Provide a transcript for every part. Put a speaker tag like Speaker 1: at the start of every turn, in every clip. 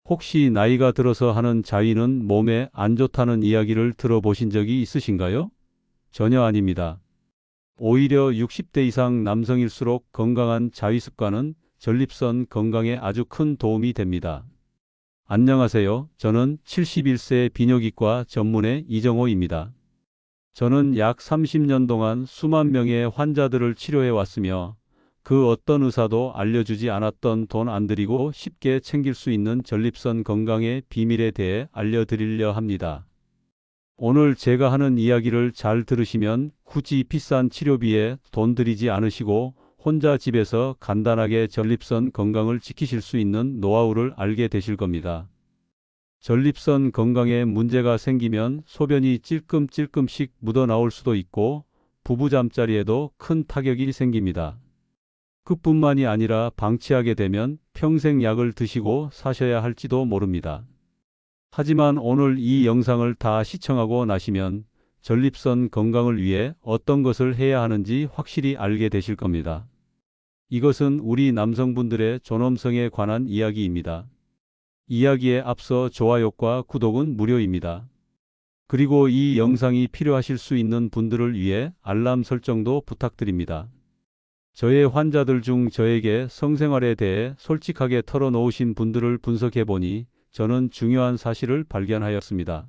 Speaker 1: 혹시 나이가 들어서 하는 자위는 몸에 안 좋다는 이야기를 들어보신 적이 있으신가요? 전혀 아닙니다. 오히려 60대 이상 남성일수록 건강한 자위 습관은 전립선 건강에 아주 큰 도움이 됩니다. 안녕하세요. 저는 71세 비뇨기과 전문의 이정호입니다. 저는 약 30년 동안 수만 명의 환자들을 치료해 왔으며 그 어떤 의사도 알려주지 않았던 돈 안 들이고 쉽게 챙길 수 있는 전립선 건강의 비밀에 대해 알려드리려 합니다. 오늘 제가 하는 이야기를 잘 들으시면 굳이 비싼 치료비에 돈 들이지 않으시고 혼자 집에서 간단하게 전립선 건강을 지키실 수 있는 노하우를 알게 되실 겁니다. 전립선 건강에 문제가 생기면 소변이 찔끔찔끔씩 묻어나올 수도 있고 부부 잠자리에도 큰 타격이 생깁니다. 그뿐만이 아니라 방치하게 되면 평생 약을 드시고 사셔야 할지도 모릅니다. 하지만 오늘 이 영상을 다 시청하고 나시면 전립선 건강을 위해 어떤 것을 해야 하는지 확실히 알게 되실 겁니다. 이것은 우리 남성분들의 존엄성에 관한 이야기입니다. 이야기에 앞서 좋아요과 구독은 무료입니다. 그리고 이 영상이 필요하실 수 있는 분들을 위해 알람 설정도 부탁드립니다. 저의 환자들 중 저에게 성생활에 대해 솔직하게 털어놓으신 분들을 분석해 보니 저는 중요한 사실을 발견하였습니다.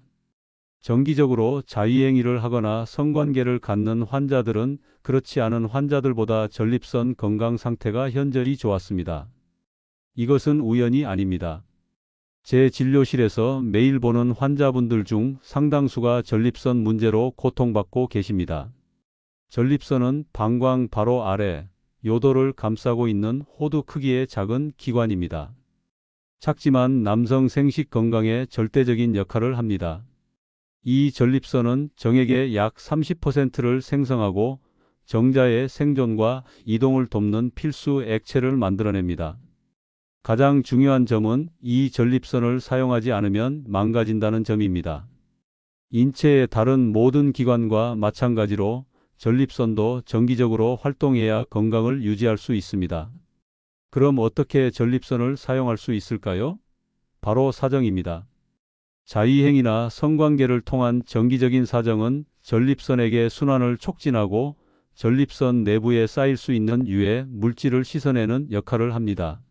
Speaker 1: 정기적으로 자위행위를 하거나 성관계를 갖는 환자들은 그렇지 않은 환자들보다 전립선 건강 상태가 현저히 좋았습니다. 이것은 우연이 아닙니다. 제 진료실에서 매일 보는 환자분들 중 상당수가 전립선 문제로 고통받고 계십니다. 전립선은 방광 바로 아래 요도를 감싸고 있는 호두 크기의 작은 기관입니다. 작지만 남성 생식 건강에 절대적인 역할을 합니다. 이 전립선은 정액의 약 30%를 생성하고 정자의 생존과 이동을 돕는 필수 액체를 만들어냅니다. 가장 중요한 점은 이 전립선을 사용하지 않으면 망가진다는 점입니다. 인체의 다른 모든 기관과 마찬가지로 전립선도 정기적으로 활동해야 건강을 유지할 수 있습니다. 그럼 어떻게 전립선을 사용할 수 있을까요? 바로 사정입니다. 자위행위나 성관계를 통한 정기적인 사정은 전립선에게 순환을 촉진하고 전립선 내부에 쌓일 수 있는 유해 물질을 씻어내는 역할을 합니다.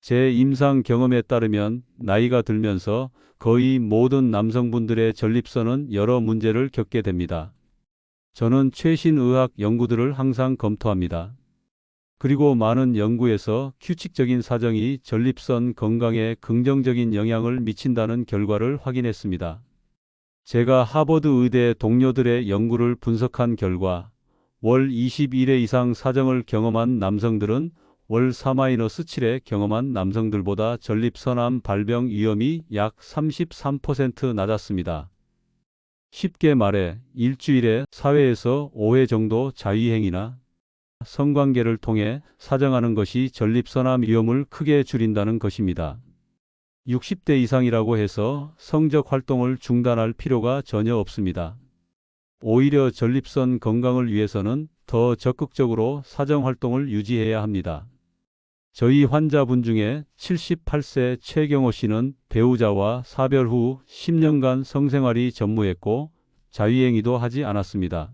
Speaker 1: 제 임상 경험에 따르면 나이가 들면서 거의 모든 남성분들의 전립선은 여러 문제를 겪게 됩니다. 저는 최신 의학 연구들을 항상 검토합니다. 그리고 많은 연구에서 규칙적인 사정이 전립선 건강에 긍정적인 영향을 미친다는 결과를 확인했습니다. 제가 하버드 의대 동료들의 연구를 분석한 결과 월 21회 이상 사정을 경험한 남성들은 월 4-7회 경험한 남성들보다 전립선암 발병 위험이 약 33% 낮았습니다. 쉽게 말해 일주일에 4회에서 5회 정도 자위행위나 성관계를 통해 사정하는 것이 전립선암 위험을 크게 줄인다는 것입니다. 60대 이상이라고 해서 성적 활동을 중단할 필요가 전혀 없습니다. 오히려 전립선 건강을 위해서는 더 적극적으로 사정 활동을 유지해야 합니다. 저희 환자분 중에 78세 최경호 씨는 배우자와 사별 후 10년간 성생활이 전무했고 자위행위도 하지 않았습니다.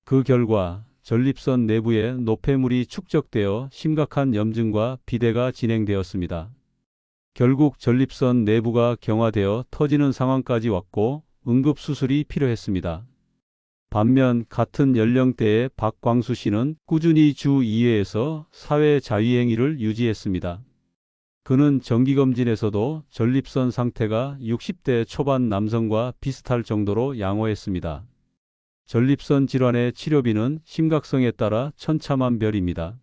Speaker 1: 그 결과 전립선 내부에 노폐물이 축적되어 심각한 염증과 비대가 진행되었습니다. 결국 전립선 내부가 경화되어 터지는 상황까지 왔고 응급수술이 필요했습니다. 반면 같은 연령대의 박광수 씨는 꾸준히 주 2회에서 4회 자위행위를 유지했습니다. 그는 정기검진에서도 전립선 상태가 60대 초반 남성과 비슷할 정도로 양호했습니다. 전립선 질환의 치료비는 심각성에 따라 천차만별입니다.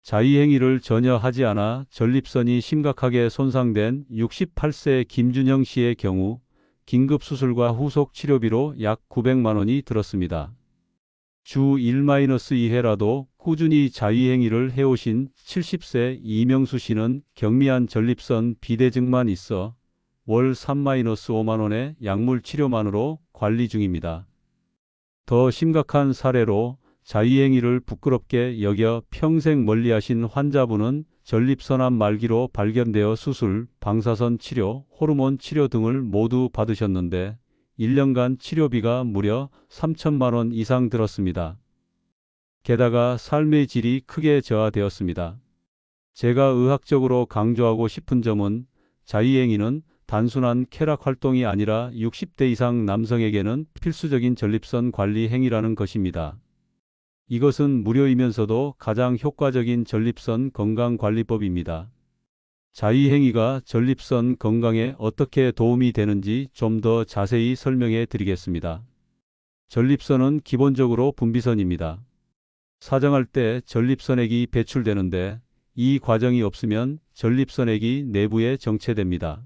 Speaker 1: 자위행위를 전혀 하지 않아 전립선이 심각하게 손상된 68세 김준영 씨의 경우 긴급수술과 후속 치료비로 약 900만 원이 들었습니다. 주 1-2회라도 꾸준히 자위행위를 해오신 70세 이명수 씨는 경미한 전립선 비대증만 있어 월 3-5만 원의 약물 치료만으로 관리 중입니다. 더 심각한 사례로 자위행위를 부끄럽게 여겨 평생 멀리하신 환자분은 전립선암 말기로 발견되어 수술, 방사선 치료, 호르몬 치료 등을 모두 받으셨는데 1년간 치료비가 무려 3천만 원 이상 들었습니다. 게다가 삶의 질이 크게 저하되었습니다. 제가 의학적으로 강조하고 싶은 점은 자위행위는 단순한 쾌락 활동이 아니라 60대 이상 남성에게는 필수적인 전립선 관리 행위라는 것입니다. 이것은 무료이면서도 가장 효과적인 전립선 건강관리법입니다. 자위행위가 전립선 건강에 어떻게 도움이 되는지 좀 더 자세히 설명해 드리겠습니다. 전립선은 기본적으로 분비선입니다. 사정할 때 전립선액이 배출되는데 이 과정이 없으면 전립선액이 내부에 정체됩니다.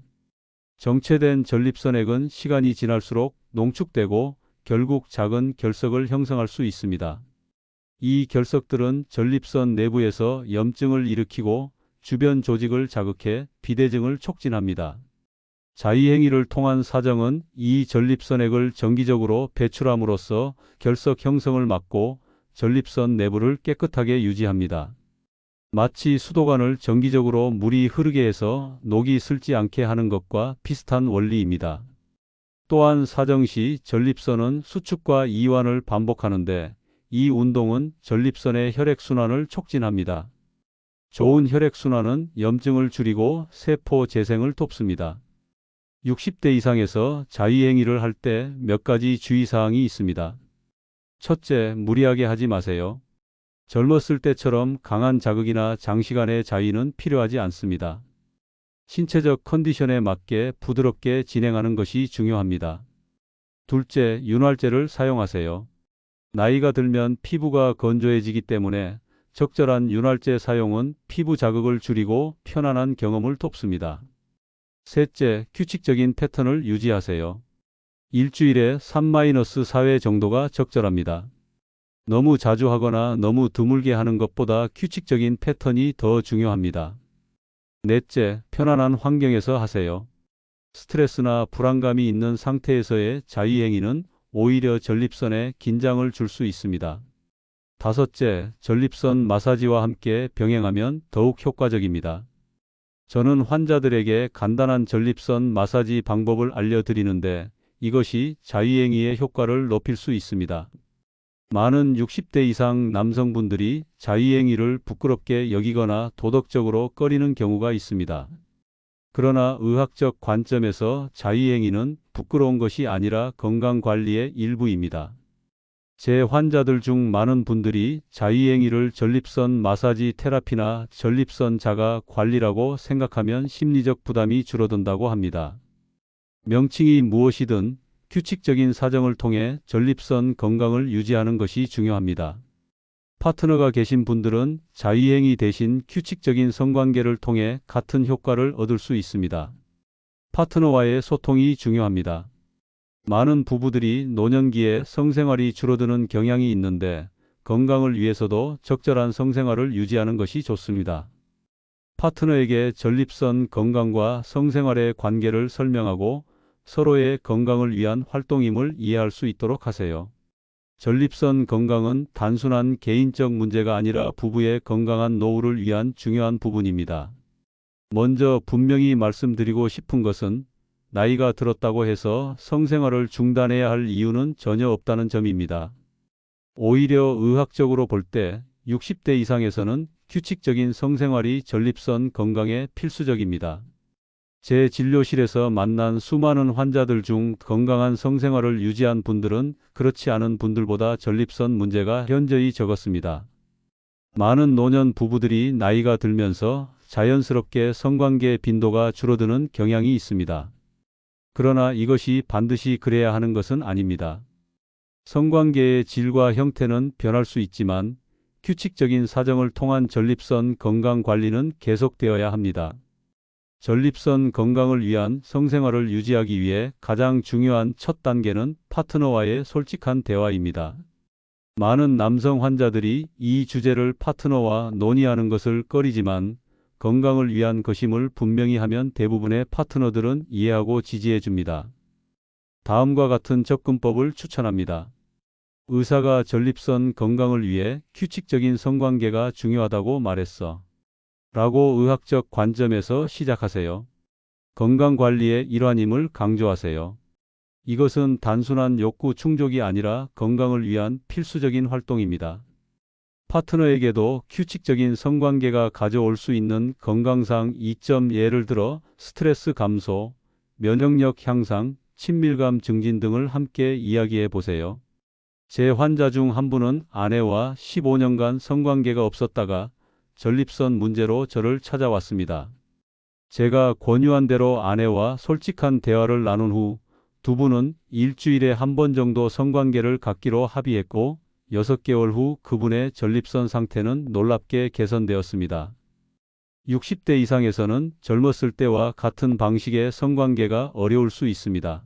Speaker 1: 정체된 전립선액은 시간이 지날수록 농축되고 결국 작은 결석을 형성할 수 있습니다. 이 결석들은 전립선 내부에서 염증을 일으키고 주변 조직을 자극해 비대증을 촉진합니다. 자위행위를 통한 사정은 이 전립선액을 정기적으로 배출함으로써 결석 형성을 막고 전립선 내부를 깨끗하게 유지합니다. 마치 수도관을 정기적으로 물이 흐르게 해서 녹이 슬지 않게 하는 것과 비슷한 원리입니다. 또한 사정 시 전립선은 수축과 이완을 반복하는데 이 운동은 전립선의 혈액순환을 촉진합니다. 좋은 혈액순환은 염증을 줄이고 세포 재생을 돕습니다. 60대 이상에서 자위행위를 할 때 몇 가지 주의사항이 있습니다. 첫째, 무리하게 하지 마세요. 젊었을 때처럼 강한 자극이나 장시간의 자위는 필요하지 않습니다. 신체적 컨디션에 맞게 부드럽게 진행하는 것이 중요합니다. 둘째, 윤활제를 사용하세요. 나이가 들면 피부가 건조해지기 때문에 적절한 윤활제 사용은 피부 자극을 줄이고 편안한 경험을 돕습니다. 셋째, 규칙적인 패턴을 유지하세요. 일주일에 3-4회 정도가 적절합니다. 너무 자주 하거나 너무 드물게 하는 것보다 규칙적인 패턴이 더 중요합니다. 넷째, 편안한 환경에서 하세요. 스트레스나 불안감이 있는 상태에서의 자위행위는 오히려 전립선에 긴장을 줄 수 있습니다. 다섯째, 전립선 마사지와 함께 병행하면 더욱 효과적입니다. 저는 환자들에게 간단한 전립선 마사지 방법을 알려드리는데 이것이 자위행위의 효과를 높일 수 있습니다. 많은 60대 이상 남성분들이 자위행위를 부끄럽게 여기거나 도덕적으로 꺼리는 경우가 있습니다. 그러나 의학적 관점에서 자위행위는 부끄러운 것이 아니라 건강관리의 일부입니다. 제 환자들 중 많은 분들이 자위행위를 전립선 마사지 테라피나 전립선 자가 관리라고 생각하면 심리적 부담이 줄어든다고 합니다. 명칭이 무엇이든 규칙적인 사정을 통해 전립선 건강을 유지하는 것이 중요합니다. 파트너가 계신 분들은 자위행위 대신 규칙적인 성관계를 통해 같은 효과를 얻을 수 있습니다. 파트너와의 소통이 중요합니다. 많은 부부들이 노년기에 성생활이 줄어드는 경향이 있는데 건강을 위해서도 적절한 성생활을 유지하는 것이 좋습니다. 파트너에게 전립선 건강과 성생활의 관계를 설명하고 서로의 건강을 위한 활동임을 이해할 수 있도록 하세요. 전립선 건강은 단순한 개인적 문제가 아니라 부부의 건강한 노후를 위한 중요한 부분입니다. 먼저 분명히 말씀드리고 싶은 것은 나이가 들었다고 해서 성생활을 중단해야 할 이유는 전혀 없다는 점입니다. 오히려 의학적으로 볼 때 60대 이상에서는 규칙적인 성생활이 전립선 건강에 필수적입니다. 제 진료실에서 만난 수많은 환자들 중 건강한 성생활을 유지한 분들은 그렇지 않은 분들보다 전립선 문제가 현저히 적었습니다. 많은 노년 부부들이 나이가 들면서 자연스럽게 성관계 빈도가 줄어드는 경향이 있습니다. 그러나 이것이 반드시 그래야 하는 것은 아닙니다. 성관계의 질과 형태는 변할 수 있지만 규칙적인 사정을 통한 전립선 건강 관리는 계속되어야 합니다. 전립선 건강을 위한 성생활을 유지하기 위해 가장 중요한 첫 단계는 파트너와의 솔직한 대화입니다. 많은 남성 환자들이 이 주제를 파트너와 논의하는 것을 꺼리지만 건강을 위한 것임을 분명히 하면 대부분의 파트너들은 이해하고 지지해 줍니다. 다음과 같은 접근법을 추천합니다. 의사가 전립선 건강을 위해 규칙적인 성관계가 중요하다고 말했어. 라고 의학적 관점에서 시작하세요. 건강관리의 일환임을 강조하세요. 이것은 단순한 욕구 충족이 아니라 건강을 위한 필수적인 활동입니다. 파트너에게도 규칙적인 성관계가 가져올 수 있는 건강상 이점, 예를 들어 스트레스 감소, 면역력 향상, 친밀감 증진 등을 함께 이야기해 보세요. 제 환자 중 한 분은 아내와 15년간 성관계가 없었다가 전립선 문제로 저를 찾아왔습니다. 제가 권유한 대로 아내와 솔직한 대화를 나눈 후 두 분은 일주일에 한 번 정도 성관계를 갖기로 합의했고 6개월 후 그분의 전립선 상태는 놀랍게 개선되었습니다. 60대 이상에서는 젊었을 때와 같은 방식의 성관계가 어려울 수 있습니다.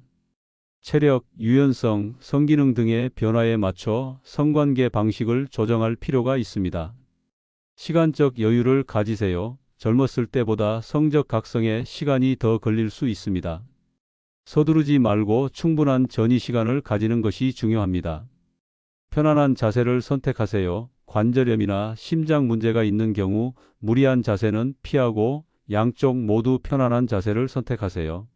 Speaker 1: 체력, 유연성, 성기능 등의 변화에 맞춰 성관계 방식을 조정할 필요가 있습니다. 시간적 여유를 가지세요. 젊었을 때보다 성적 각성에 시간이 더 걸릴 수 있습니다. 서두르지 말고 충분한 전이 시간을 가지는 것이 중요합니다. 편안한 자세를 선택하세요. 관절염이나 심장 문제가 있는 경우 무리한 자세는 피하고 양쪽 모두 편안한 자세를 선택하세요.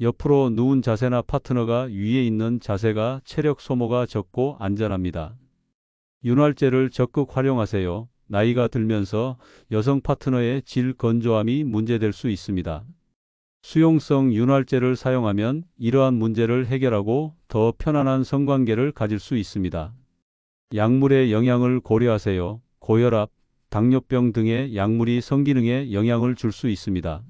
Speaker 1: 옆으로 누운 자세나 파트너가 위에 있는 자세가 체력 소모가 적고 안전합니다. 윤활제를 적극 활용하세요. 나이가 들면서 여성 파트너의 질 건조함이 문제될 수 있습니다. 수용성 윤활제를 사용하면 이러한 문제를 해결하고 더 편안한 성관계를 가질 수 있습니다. 약물의 영향을 고려하세요. 고혈압, 당뇨병 등의 약물이 성기능에 영향을 줄 수 있습니다.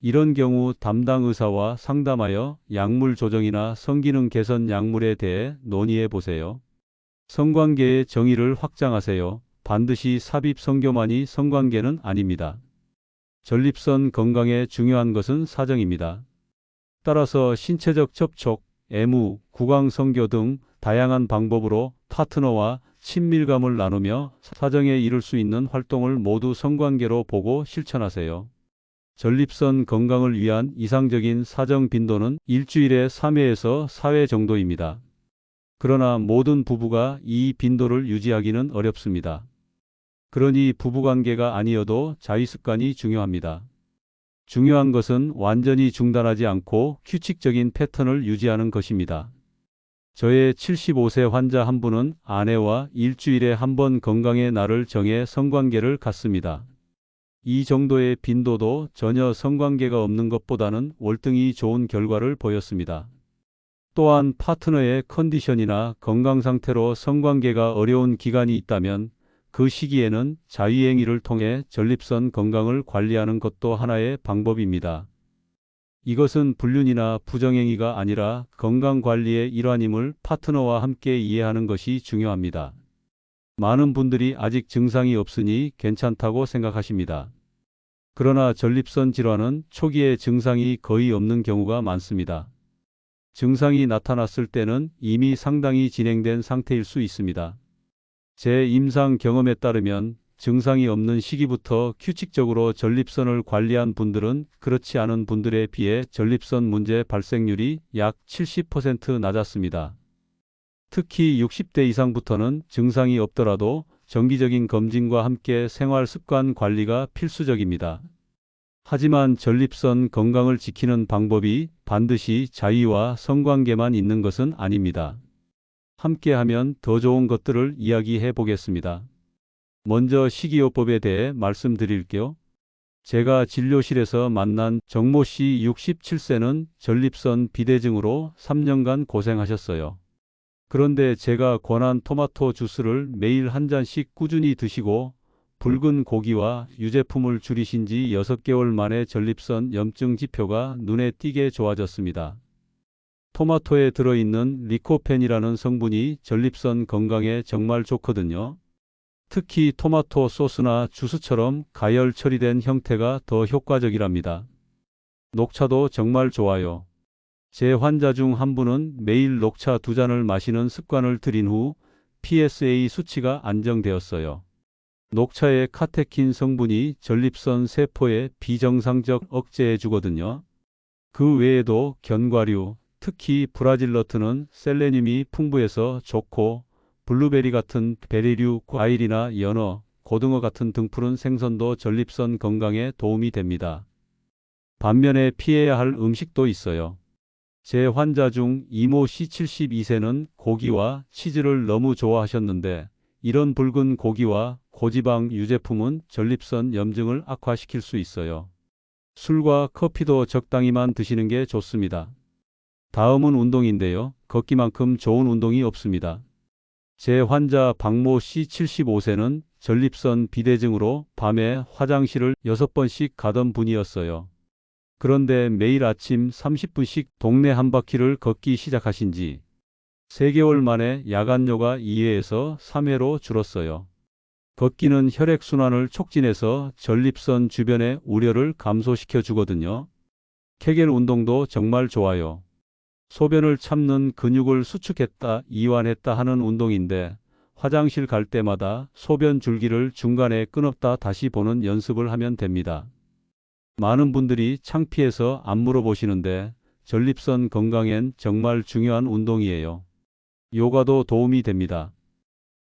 Speaker 1: 이런 경우 담당 의사와 상담하여 약물 조정이나 성기능 개선 약물에 대해 논의해 보세요. 성관계의 정의를 확장하세요. 반드시 삽입 성교만이 성관계는 아닙니다. 전립선 건강에 중요한 것은 사정입니다. 따라서 신체적 접촉, 애무, 구강 성교 등 다양한 방법으로 파트너와 친밀감을 나누며 사정에 이룰 수 있는 활동을 모두 성관계로 보고 실천하세요. 전립선 건강을 위한 이상적인 사정 빈도는 일주일에 3회에서 4회 정도입니다. 그러나 모든 부부가 이 빈도를 유지하기는 어렵습니다. 그러니 부부관계가 아니어도 자위습관이 중요합니다. 중요한 것은 완전히 중단하지 않고 규칙적인 패턴을 유지하는 것입니다. 저의 75세 환자 한 분은 아내와 일주일에 한 번 건강의 날을 정해 성관계를 갖습니다. 이 정도의 빈도도 전혀 성관계가 없는 것보다는 월등히 좋은 결과를 보였습니다. 또한 파트너의 컨디션이나 건강 상태로 성관계가 어려운 기간이 있다면 그 시기에는 자위행위를 통해 전립선 건강을 관리하는 것도 하나의 방법입니다. 이것은 불륜이나 부정행위가 아니라 건강관리의 일환임을 파트너와 함께 이해하는 것이 중요합니다. 많은 분들이 아직 증상이 없으니 괜찮다고 생각하십니다. 그러나 전립선 질환은 초기에 증상이 거의 없는 경우가 많습니다. 증상이 나타났을 때는 이미 상당히 진행된 상태일 수 있습니다. 제 임상 경험에 따르면 증상이 없는 시기부터 규칙적으로 전립선을 관리한 분들은 그렇지 않은 분들에 비해 전립선 문제 발생률이 약 70% 낮았습니다. 특히 60대 이상부터는 증상이 없더라도 정기적인 검진과 함께 생활 습관 관리가 필수적입니다. 하지만 전립선 건강을 지키는 방법이 반드시 자위와 성관계만 있는 것은 아닙니다. 함께하면 더 좋은 것들을 이야기해 보겠습니다. 먼저 식이요법에 대해 말씀드릴게요. 제가 진료실에서 만난 정모 씨 67세는 전립선 비대증으로 3년간 고생하셨어요. 그런데 제가 권한 토마토 주스를 매일 한 잔씩 꾸준히 드시고 붉은 고기와 유제품을 줄이신 지 6개월 만에 전립선 염증 지표가 눈에 띄게 좋아졌습니다. 토마토에 들어있는 리코펜이라는 성분이 전립선 건강에 정말 좋거든요. 특히 토마토 소스나 주스처럼 가열 처리된 형태가 더 효과적이랍니다. 녹차도 정말 좋아요. 제 환자 중 한 분은 매일 녹차 2잔을 마시는 습관을 들인 후 PSA 수치가 안정되었어요. 녹차의 카테킨 성분이 전립선 세포의 비정상적 억제해 주거든요. 그 외에도 견과류, 특히 브라질너트는 셀레늄이 풍부해서 좋고 블루베리 같은 베리류 과일이나 연어, 고등어 같은 등푸른 생선도 전립선 건강에 도움이 됩니다. 반면에 피해야 할 음식도 있어요. 제 환자 중 이모 씨 72세는 고기와 치즈를 너무 좋아하셨는데 이런 붉은 고기와 고지방 유제품은 전립선 염증을 악화시킬 수 있어요. 술과 커피도 적당히만 드시는 게 좋습니다. 다음은 운동인데요. 걷기만큼 좋은 운동이 없습니다. 제 환자 박모 씨 75세는 전립선 비대증으로 밤에 화장실을 6번씩 가던 분이었어요. 그런데 매일 아침 30분씩 동네 한 바퀴를 걷기 시작하신 지 3개월 만에 야간요가 2회에서 3회로 줄었어요. 걷기는 혈액순환을 촉진해서 전립선 주변의 우려를 감소시켜 주거든요. 케겔 운동도 정말 좋아요. 소변을 참는 근육을 수축했다, 이완했다 하는 운동인데 화장실 갈 때마다 소변 줄기를 중간에 끊었다 다시 보는 연습을 하면 됩니다. 많은 분들이 창피해서 안 물어보시는데 전립선 건강엔 정말 중요한 운동이에요. 요가도 도움이 됩니다.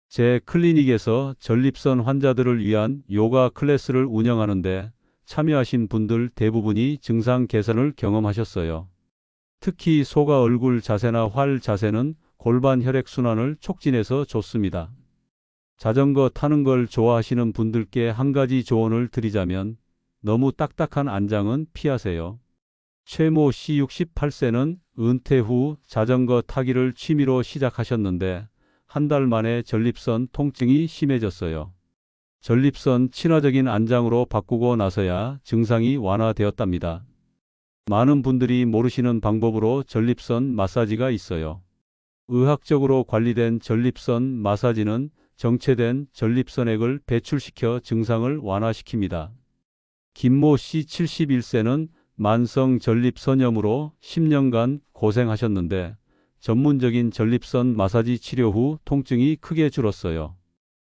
Speaker 1: 제 클리닉에서 전립선 환자들을 위한 요가 클래스를 운영하는데 참여하신 분들 대부분이 증상 개선을 경험하셨어요. 특히 소가 얼굴 자세나 활 자세는 골반 혈액순환을 촉진해서 좋습니다. 자전거 타는 걸 좋아하시는 분들께 한 가지 조언을 드리자면 너무 딱딱한 안장은 피하세요. 최모 씨 68세는 은퇴 후 자전거 타기를 취미로 시작하셨는데 한 달 만에 전립선 통증이 심해졌어요. 전립선 친화적인 안장으로 바꾸고 나서야 증상이 완화되었답니다. 많은 분들이 모르시는 방법으로 전립선 마사지가 있어요. 의학적으로 관리된 전립선 마사지는 정체된 전립선액을 배출시켜 증상을 완화시킵니다. 김모 씨 71세는 만성 전립선염으로 10년간 고생하셨는데 전문적인 전립선 마사지 치료 후 통증이 크게 줄었어요.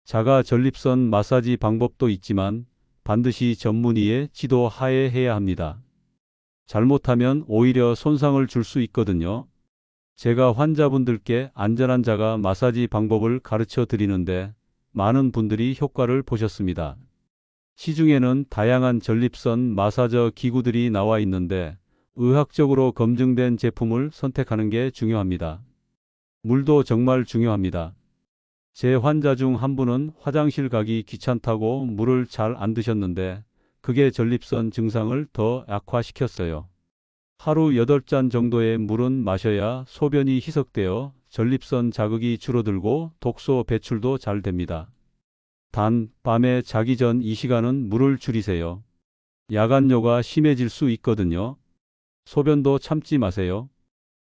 Speaker 1: 자가 전립선 마사지 방법도 있지만 반드시 전문의의 지도 하에 해야 합니다. 잘못하면 오히려 손상을 줄 수 있거든요. 제가 환자분들께 안전한 자가 마사지 방법을 가르쳐 드리는데 많은 분들이 효과를 보셨습니다. 시중에는 다양한 전립선 마사저 기구들이 나와 있는데 의학적으로 검증된 제품을 선택하는 게 중요합니다. 물도 정말 중요합니다. 제 환자 중 한 분은 화장실 가기 귀찮다고 물을 잘 안 드셨는데 그게 전립선 증상을 더 악화시켰어요. 하루 8잔 정도의 물은 마셔야 소변이 희석되어 전립선 자극이 줄어들고 독소 배출도 잘 됩니다. 단, 밤에 자기 전 이 시간은 물을 줄이세요. 야간요가 심해질 수 있거든요. 소변도 참지 마세요.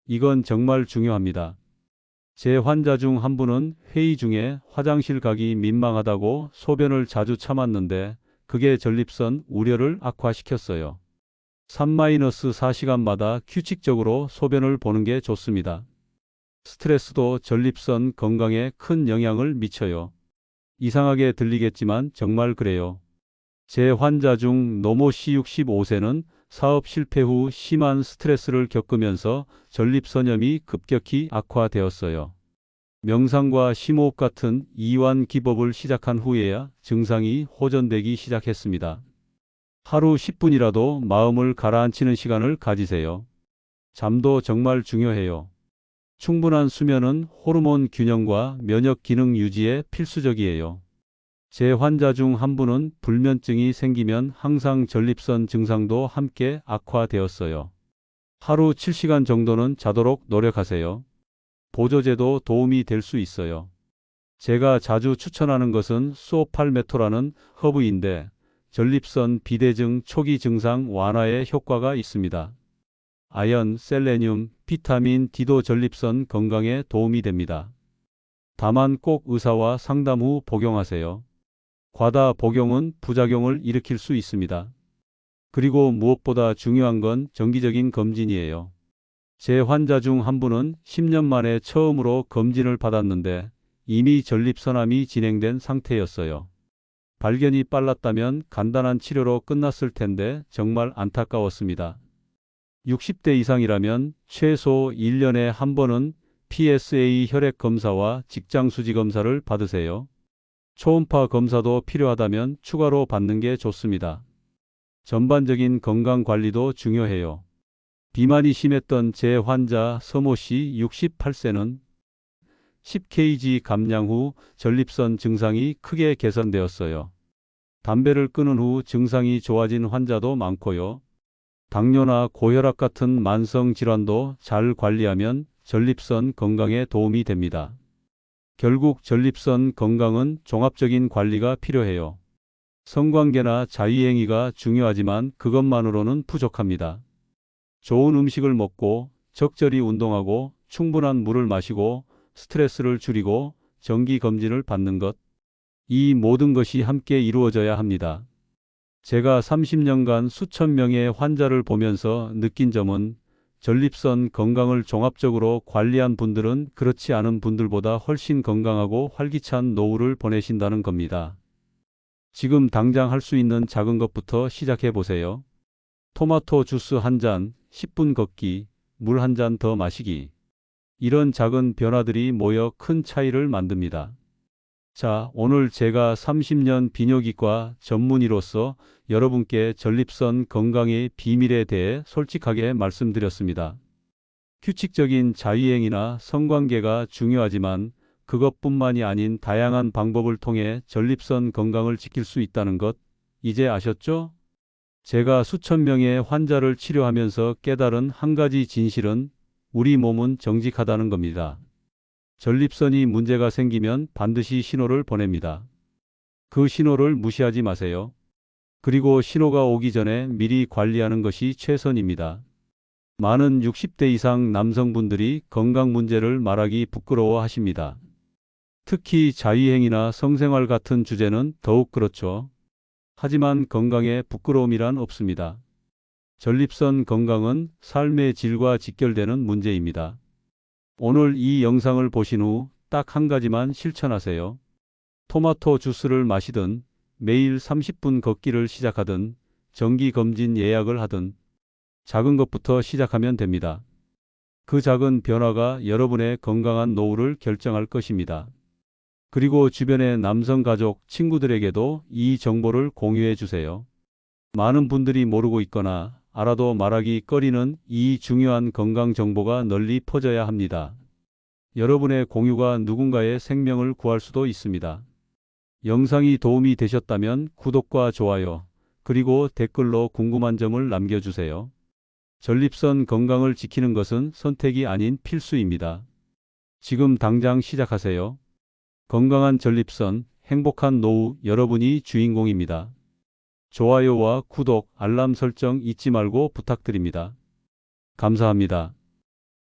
Speaker 1: 이건 정말 중요합니다. 제 환자 중 한 분은 회의 중에 화장실 가기 민망하다고 소변을 자주 참았는데 그게 전립선 우려를 악화시켰어요. 3-4시간마다 규칙적으로 소변을 보는 게 좋습니다. 스트레스도 전립선 건강에 큰 영향을 미쳐요. 이상하게 들리겠지만 정말 그래요. 제 환자 중 노모 씨 65세는 사업 실패 후 심한 스트레스를 겪으면서 전립선염이 급격히 악화되었어요. 명상과 심호흡 같은 이완 기법을 시작한 후에야 증상이 호전되기 시작했습니다. 하루 10분이라도 마음을 가라앉히는 시간을 가지세요. 잠도 정말 중요해요. 충분한 수면은 호르몬 균형과 면역 기능 유지에 필수적이에요. 제 환자 중 한 분은 불면증이 생기면 항상 전립선 증상도 함께 악화되었어요. 하루 7시간 정도는 자도록 노력하세요. 보조제도 도움이 될 수 있어요. 제가 자주 추천하는 것은 수오팔메토라는 허브인데 전립선 비대증 초기 증상 완화에 효과가 있습니다. 아연, 셀레늄, 비타민 D도 전립선 건강에 도움이 됩니다. 다만 꼭 의사와 상담 후 복용하세요. 과다 복용은 부작용을 일으킬 수 있습니다. 그리고 무엇보다 중요한 건 정기적인 검진이에요. 제 환자 중 한 분은 10년 만에 처음으로 검진을 받았는데 이미 전립선암이 진행된 상태였어요. 발견이 빨랐다면 간단한 치료로 끝났을 텐데 정말 안타까웠습니다. 60대 이상이라면 최소 1년에 한 번은 PSA 혈액 검사와 직장 수지 검사를 받으세요. 초음파 검사도 필요하다면 추가로 받는 게 좋습니다. 전반적인 건강 관리도 중요해요. 비만이 심했던 제 환자 서모 씨 68세는 10kg 감량 후 전립선 증상이 크게 개선되었어요. 담배를 끊은 후 증상이 좋아진 환자도 많고요. 당뇨나 고혈압 같은 만성 질환도 잘 관리하면 전립선 건강에 도움이 됩니다. 결국 전립선 건강은 종합적인 관리가 필요해요. 성관계나 자위행위가 중요하지만 그것만으로는 부족합니다. 좋은 음식을 먹고 적절히 운동하고 충분한 물을 마시고 스트레스를 줄이고 정기 검진을 받는 것, 이 모든 것이 함께 이루어져야 합니다. 제가 30년간 수천 명의 환자를 보면서 느낀 점은 전립선 건강을 종합적으로 관리한 분들은 그렇지 않은 분들보다 훨씬 건강하고 활기찬 노후를 보내신다는 겁니다. 지금 당장 할 수 있는 작은 것부터 시작해 보세요. 토마토 주스 한 잔, 10분 걷기, 물 한 잔 더 마시기. 이런 작은 변화들이 모여 큰 차이를 만듭니다. 자, 오늘 제가 30년 비뇨기과 전문의로서 여러분께 전립선 건강의 비밀에 대해 솔직하게 말씀드렸습니다. 규칙적인 자위행위나 성관계가 중요하지만 그것뿐만이 아닌 다양한 방법을 통해 전립선 건강을 지킬 수 있다는 것, 이제 아셨죠? 제가 수천 명의 환자를 치료하면서 깨달은 한 가지 진실은 우리 몸은 정직하다는 겁니다. 전립선이 문제가 생기면 반드시 신호를 보냅니다. 그 신호를 무시하지 마세요. 그리고 신호가 오기 전에 미리 관리하는 것이 최선입니다. 많은 60대 이상 남성분들이 건강 문제를 말하기 부끄러워 하십니다. 특히 자위행위나 성생활 같은 주제는 더욱 그렇죠. 하지만 건강에 부끄러움이란 없습니다. 전립선 건강은 삶의 질과 직결되는 문제입니다. 오늘 이 영상을 보신 후 딱 한 가지만 실천하세요. 토마토 주스를 마시든 매일 30분 걷기를 시작하든 정기 검진 예약을 하든 작은 것부터 시작하면 됩니다. 그 작은 변화가 여러분의 건강한 노후를 결정할 것입니다. 그리고 주변의 남성 가족, 친구들에게도 이 정보를 공유해 주세요. 많은 분들이 모르고 있거나 알아도 말하기 꺼리는 이 중요한 건강 정보가 널리 퍼져야 합니다. 여러분의 공유가 누군가의 생명을 구할 수도 있습니다. 영상이 도움이 되셨다면 구독과 좋아요, 그리고 댓글로 궁금한 점을 남겨주세요. 전립선 건강을 지키는 것은 선택이 아닌 필수입니다. 지금 당장 시작하세요. 건강한 전립선, 행복한 노후, 여러분이 주인공입니다. 좋아요와 구독, 알람 설정 잊지 말고 부탁드립니다. 감사합니다.